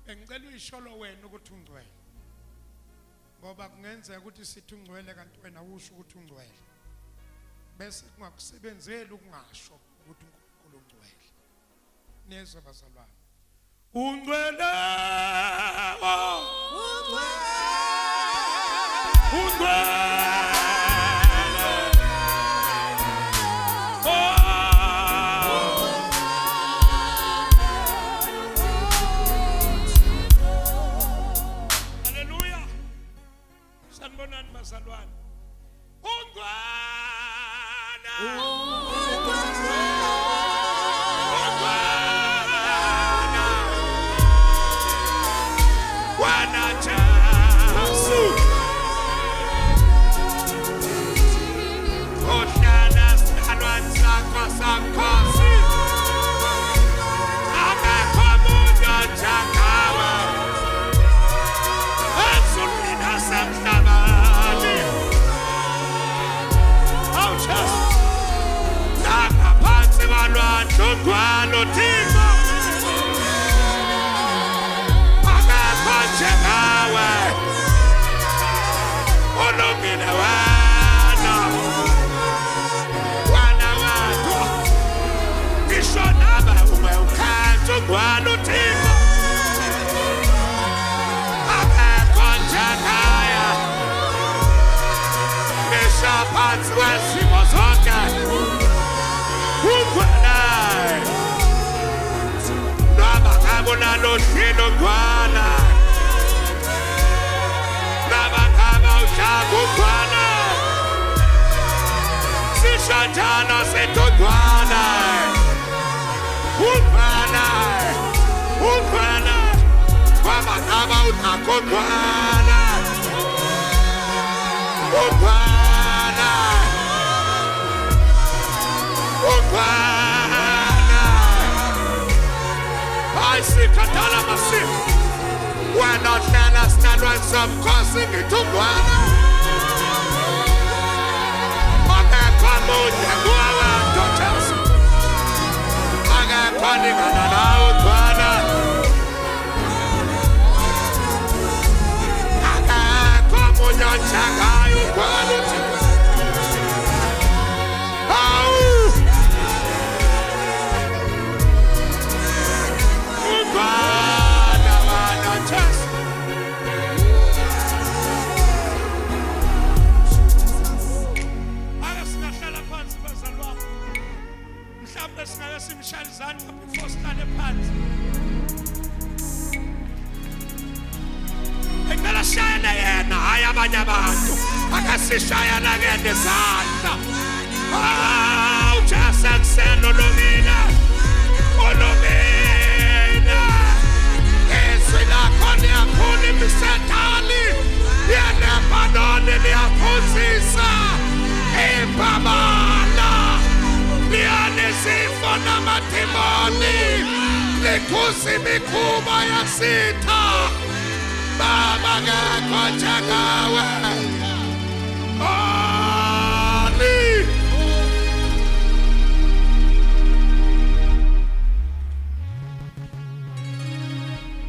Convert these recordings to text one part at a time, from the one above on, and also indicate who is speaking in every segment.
Speaker 1: Engicela uyisholo wena ukuthi ungcwele. Ngoba kungenzeka ukuthi sithi ungcwele kanti wena usho ukuthi ungcwele. Bese kungakusebenzeli ukungasho ukuthi uNkulunkulu ungcwele. Nezwe bazalwane. Ungcwele. Ungcwele. Sanibonani bazalwane. Ungwana. Wana Jesu. Ohlala sanwana sakho sakhosi. Akakho umuntu onjengakawe. Ezulwini nasemhlabeni. Awujesu. Ngaphansi kwalwandle ugwalo Thixo. Njengawe olungile wena wethu ngisho nawe uma ukhetha ugwalo Thixo akekho njengaya ngisho phansi kwezimo zonke ugwala noma ngabe unalo hlelo ugwala Ugwana Sishatana setogwana Ugwana Wabakaba utakogwana Ugwana Ayisikatala masifu We're not gonna stand when some crossing it to Ghana. Come on, go around, don't tell us. I got running on an out Ghana. I got come on, your chaka, you Ghana. Simshalizana before start phansi. Ngicela shayana yena hayi abanye abantu. Akasishayana ngezandla. Ujasa kuseno lomina. Olomina. Ezwe lakho liyakhona imisethali. Yelebanone liyaphuzisa. Ebabala. Lianesifo namathimoni Lekusi mikhuba yasitha Baba ngekho njengakawe Ani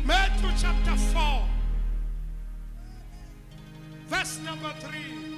Speaker 1: Matthew chapter 4 verse number 3